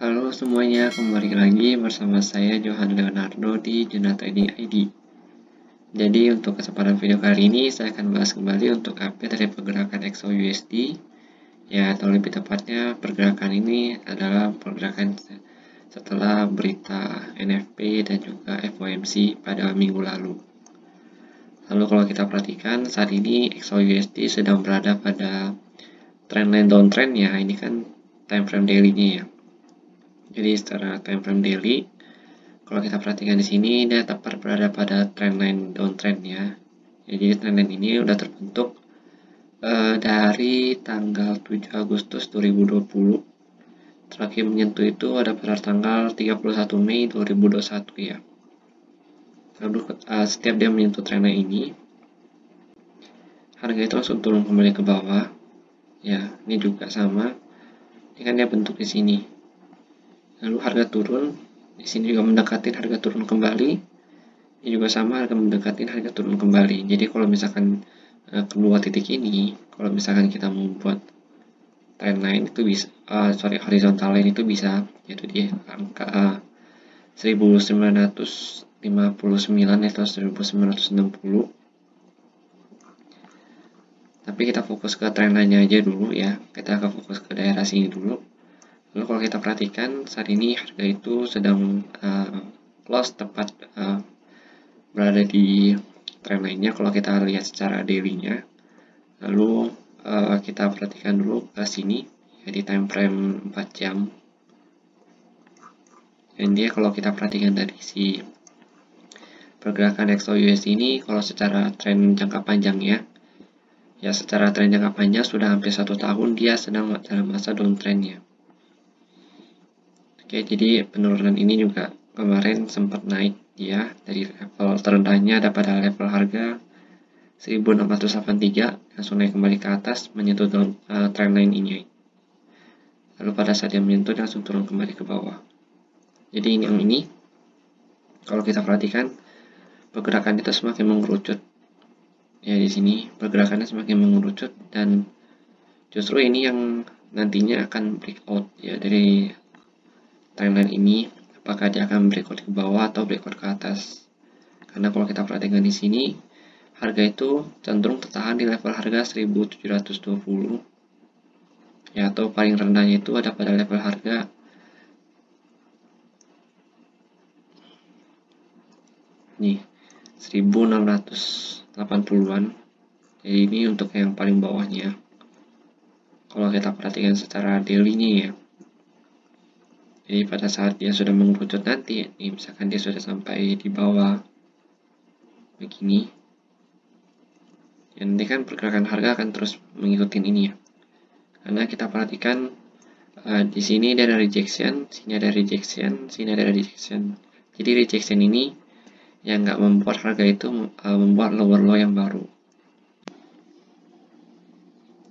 Halo semuanya, kembali lagi bersama saya Johan Leonardo di Juna Trading ID. Jadi untuk kesempatan video kali ini saya akan bahas kembali untuk update dari pergerakan XAUUSD. Ya, atau lebih tepatnya pergerakan ini adalah pergerakan setelah berita NFP dan juga FOMC pada minggu lalu. Lalu kalau kita perhatikan saat ini XAUUSD sedang berada pada trendline downtrend ya. Ini kan time frame daily-nya ya. Jadi secara time frame daily, kalau kita perhatikan di sini dia tepat berada pada trendline downtrend ya. Jadi trendline ini udah terbentuk dari tanggal 7 Agustus 2020. Terakhir menyentuh itu ada pada tanggal 31 Mei 2021 ya. Lalu setiap dia menyentuh trendline ini, harga itu langsung turun kembali ke bawah. Ya, ini juga sama. Ini kan dia bentuk di sini. Lalu harga turun, di sini juga mendekati harga turun kembali. Ini juga sama, harga mendekati harga turun kembali. Jadi kalau misalkan kedua titik ini, kalau misalkan kita membuat trendline itu bisa, horizontal line itu bisa, yaitu di angka 1959 atau 1960. Tapi kita fokus ke trendline-nya aja dulu ya. Kita akan fokus ke daerah sini dulu. Lalu kalau kita perhatikan saat ini harga itu sedang close tepat berada di trendline-nya kalau kita lihat secara daily-nya. Lalu kita perhatikan dulu ke sini ya, di time frame 4 jam. Dan dia kalau kita perhatikan dari si pergerakan XAUUSD ini, kalau secara tren jangka panjang ya secara tren jangka panjang sudah hampir 1 tahun dia sedang dalam masa downtrend ya. Oke, jadi penurunan ini juga kemarin sempat naik ya, dari level terendahnya ada pada level harga 1683, langsung naik kembali ke atas menyentuh trendline ini. Lalu pada saat dia menyentuh langsung turun kembali ke bawah. Jadi yang ini kalau kita perhatikan pergerakan itu semakin mengerucut. Ya, di sini pergerakannya semakin mengerucut dan justru ini yang nantinya akan breakout ya dari trendline ini. Apakah dia akan breakout ke bawah atau breakout ke atas? Karena kalau kita perhatikan di sini harga itu cenderung tertahan di level harga 1720 ya, atau paling rendahnya itu ada pada level harga nih 1680-an. Jadi ini untuk yang paling bawahnya. Kalau kita perhatikan secara daily-nya ya. Jadi pada saat dia sudah mengerucut nanti, nih misalkan dia sudah sampai di bawah begini, ya nanti kan pergerakan harga akan terus mengikuti ini ya. Karena kita perhatikan di sini ada rejection, sini ada rejection, sini ada rejection. Jadi rejection ini yang nggak membuat harga itu membuat lower low yang baru.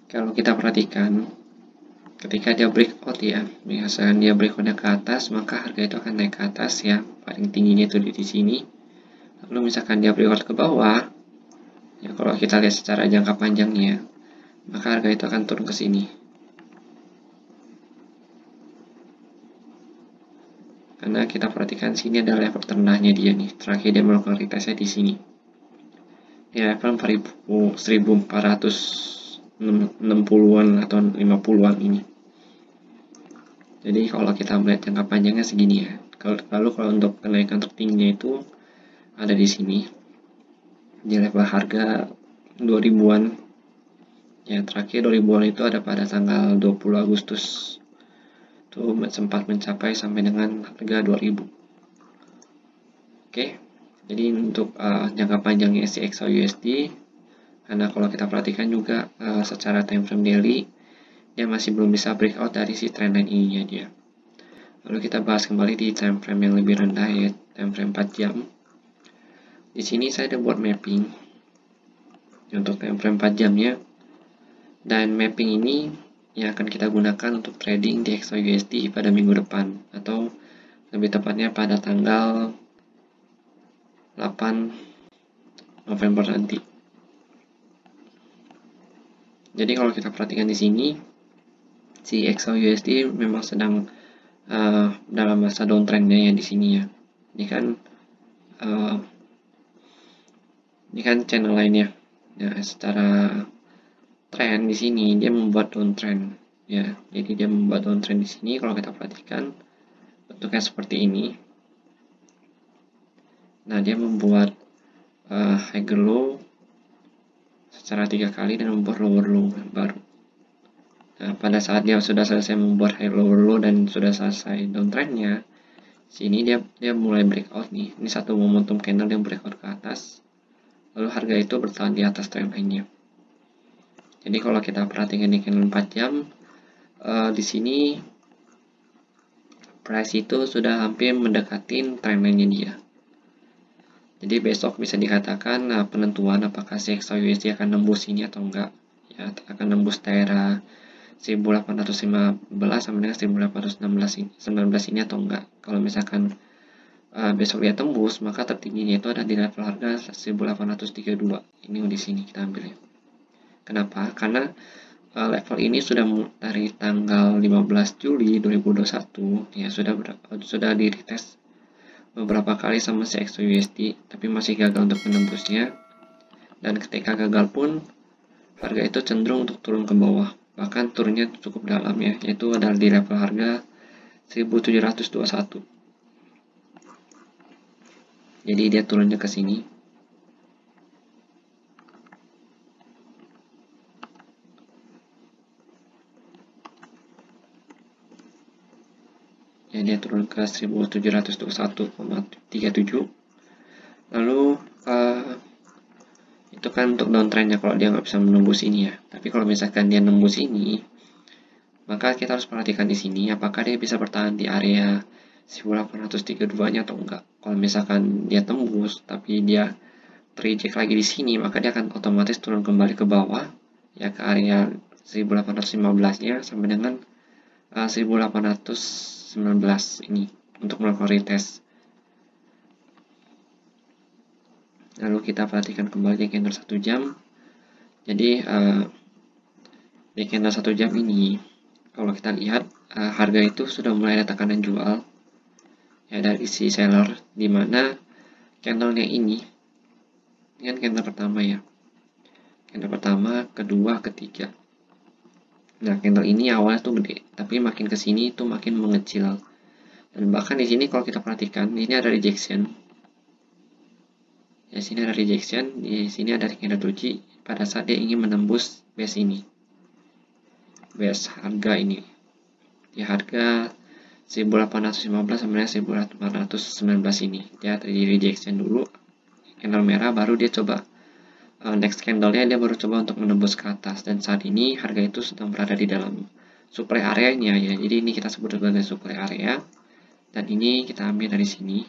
Kalau kita perhatikan ketika dia breakout ya, misalkan dia breakoutnya ke atas, maka harga itu akan naik ke atas ya, paling tingginya itu di sini. Lalu misalkan dia breakout ke bawah, ya kalau kita lihat secara jangka panjangnya, maka harga itu akan turun ke sini. Karena kita perhatikan sini ada level terendahnya dia nih, terakhir dia melakukan retestnya di sini. Di level 1460-an atau 50-an ini. Jadi kalau kita melihat jangka panjangnya segini ya. Lalu kalau untuk kenaikan tertingginya itu ada di sini. Di level harga 2000-an. Ya, terakhir 2000-an itu ada pada tanggal 20 Agustus. Itu sempat mencapai sampai dengan harga 2000. Oke. Jadi untuk jangka panjangnya si XAUUSD, karena kalau kita perhatikan juga secara time frame daily, dia masih belum bisa breakout dari si trendline ininya dia. Lalu kita bahas kembali di time frame yang lebih rendah ya, time frame 4 jam. Di sini saya ada buat mapping untuk time frame 4 jamnya. Dan mapping ini yang akan kita gunakan untuk trading di XAUUSD pada minggu depan, atau lebih tepatnya pada tanggal 8 November nanti. Jadi kalau kita perhatikan di sini, si XAUUSD memang sedang dalam masa downtrendnya ya di sini ya. Ini kan channel lainnya. Nah, secara tren di sini dia membuat downtrend ya. Jadi dia membuat downtrend di sini. Kalau kita perhatikan bentuknya seperti ini. Nah, dia membuat higher low secara 3 kali dan membuat lower low baru. Nah, pada saat dia sudah selesai membuat high lower low dan sudah selesai downtrendnya, sini dia mulai breakout nih. Ini satu momentum candle yang breakout ke atas. Lalu harga itu bertahan di atas trend lainnya. Jadi kalau kita perhatikan di candle 4 jam, di sini price itu sudah hampir mendekati trend lainnya dia. Jadi besok bisa dikatakan penentuan apakah CXY USD akan nembus ini atau enggak. Ya, akan nembus daerah 1815 sama dengan 1819 ini atau enggak. Kalau misalkan besok dia tembus, maka tertingginya itu ada di level harga 1832. Ini di sini kita ambil ya. Kenapa? Karena level ini sudah dari tanggal 15 Juli 2021 ya sudah di retest beberapa kali sama CXY USD, tapi masih gagal untuk menembusnya. Dan ketika gagal pun harga itu cenderung untuk turun ke bawah. Bahkan turunnya cukup dalam ya, yaitu adalah di level harga 1721. Jadi dia turunnya ke sini. Ya, dia turun ke 1721,37. Lalu itu kan untuk downtrendnya kalau dia nggak bisa menembus ini ya. Tapi kalau misalkan dia nembus ini, maka kita harus perhatikan di sini apakah dia bisa bertahan di area 1832-nya atau enggak. Kalau misalkan dia tembus tapi dia tereject lagi di sini, maka dia akan otomatis turun kembali ke bawah ya ke area 1815-nya sampai dengan 1819 ini untuk melakukan retest. Lalu kita perhatikan kembali di candle 1 jam. Jadi di candle 1 jam ini kalau kita lihat harga itu sudah mulai ada tekanan jual ya dari si seller, dimana candlenya ini kan candle pertama ya, candle pertama, kedua, ketiga. Nah, candle ini awalnya tuh gede, tapi makin kesini itu makin mengecil. Dan bahkan di sini kalau kita perhatikan, ini ada rejection. Ya, sini ada rejection, di sini ada candle doji pada saat dia ingin menembus base ini. Base harga ini. Ya, harga 1815 sampai 1819 ini. Dia terjadi rejection dulu, candle merah, baru dia coba next candle-nya dia baru coba untuk menembus ke atas, dan saat ini harga itu sedang berada di dalam supply area-nya ya. Jadi ini kita sebut sebagai supply area, dan ini kita ambil dari sini.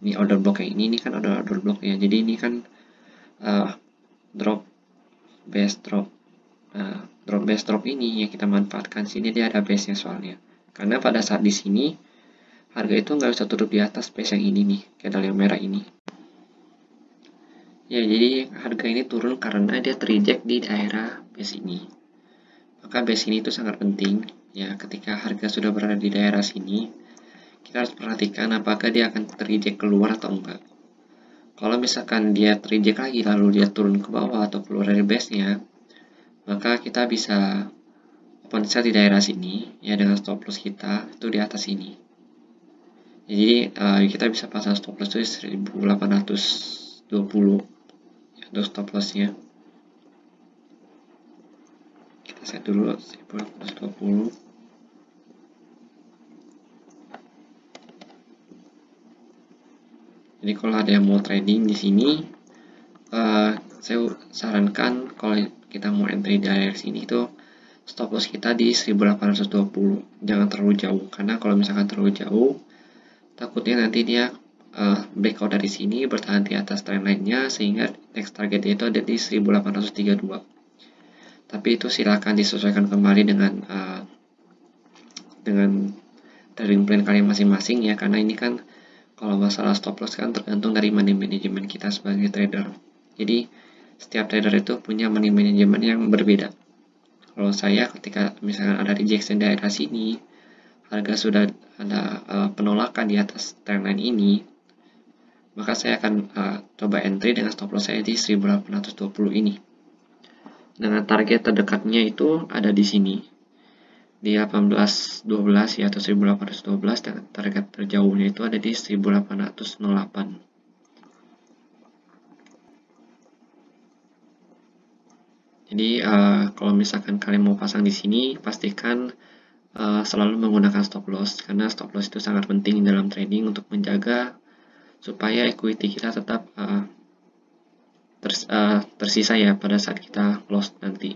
Ini order block yang ini kan order block ya. Jadi ini kan drop base drop. Nah, drop base drop ini yang kita manfaatkan. Sini dia ada base-nya soalnya. Karena pada saat di sini harga itu nggak bisa turun di atas base yang ini nih, candle yang merah ini. Ya, jadi harga ini turun karena dia tereject di daerah base ini. Maka base ini itu sangat penting. Ya, ketika harga sudah berada di daerah sini, kita harus perhatikan apakah dia akan tereject keluar atau enggak. Kalau misalkan dia tereject lagi lalu dia turun ke bawah atau keluar dari base-nya, maka kita bisa open sell di daerah sini ya dengan stop loss kita itu di atas ini. Jadi kita bisa pasang stop loss itu 1820 untuk stop loss-nya. Kita set dulu 1820. Jadi kalau ada yang mau trading di sini, saya sarankan kalau kita mau entry dari sini itu stop loss kita di 1820. Jangan terlalu jauh, karena kalau misalkan terlalu jauh, takutnya nanti dia breakout dari sini bertahan di atas trend line-nya sehingga next target itu ada di 1832. Tapi itu silakan disesuaikan kembali dengan trading plan kalian masing-masing ya, karena ini kan kalau masalah stop loss kan tergantung dari money management kita sebagai trader. Jadi setiap trader itu punya money management yang berbeda. Kalau saya ketika misalkan ada rejection daerah sini, harga sudah ada penolakan di atas trendline ini, maka saya akan coba entry dengan stop loss saya di 1820 ini. Dengan target terdekatnya itu ada di sini, di 1812 ya, atau 1812, dan target terjauhnya itu ada di 1808. Jadi kalau misalkan kalian mau pasang di sini, pastikan selalu menggunakan stop loss, karena stop loss itu sangat penting dalam trading untuk menjaga supaya equity kita tetap tersisa ya pada saat kita close nanti.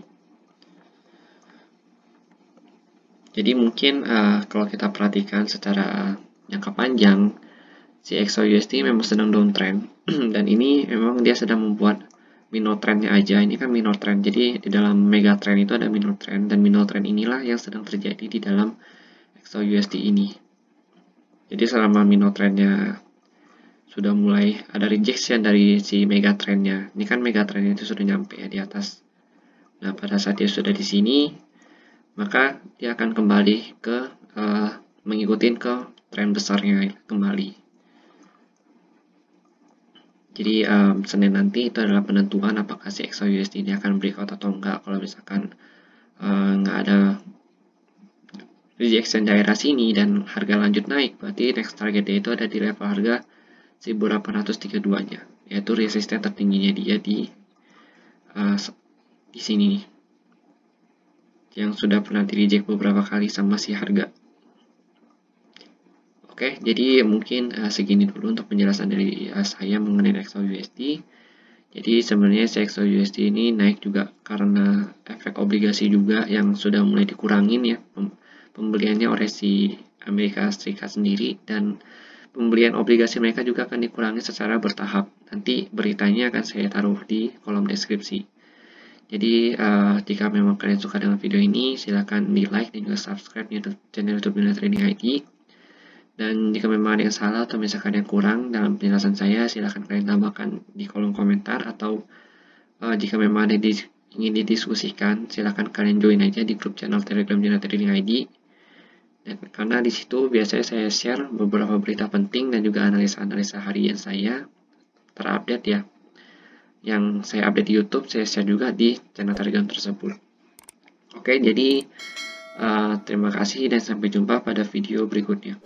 Jadi mungkin kalau kita perhatikan secara jangka panjang, si XAUUSD memang sedang downtrend dan ini memang dia sedang membuat minor trendnya aja. Ini kan minor trend, jadi di dalam mega trend itu ada minor trend, dan minor trend inilah yang sedang terjadi di dalam XAUUSD ini. Jadi selama minor trendnya sudah mulai ada rejection dari si mega trendnya, ini kan mega trendnya itu sudah nyampe ya di atas. Nah, pada saat dia sudah di sini, maka dia akan kembali ke mengikuti ke tren besarnya kembali. Jadi Senin nanti itu adalah penentuan apakah si XAUUSD ini akan breakout atau enggak. Kalau misalkan nggak ada rejection daerah sini dan harga lanjut naik, berarti next targetnya itu ada di level harga 1832-nya, yaitu resisten tertingginya dia di sini, yang sudah pernah di reject beberapa kali sama si harga. Oke, jadi mungkin segini dulu untuk penjelasan dari saya mengenai XAUUSD. Jadi sebenarnya XAUUSD ini naik juga karena efek obligasi juga yang sudah mulai dikurangin ya pembeliannya oleh si Amerika Serikat sendiri, dan pembelian obligasi mereka juga akan dikurangi secara bertahap. Nanti beritanya akan saya taruh di kolom deskripsi. Jadi jika memang kalian suka dengan video ini, silahkan di like dan juga subscribe channel YouTube Bina Trading ID. Dan jika memang ada yang salah atau misalkan yang kurang dalam penjelasan saya, silahkan kalian tambahkan di kolom komentar, atau jika memang ada ingin didiskusikan, silahkan kalian join aja di grup channel Telegram Bina Trading ID. Dan karena di situ biasanya saya share beberapa berita penting dan juga analisa-analisa harian saya terupdate ya. Yang saya update di YouTube, saya share juga di channel Telegram tersebut. Oke, jadi terima kasih dan sampai jumpa pada video berikutnya.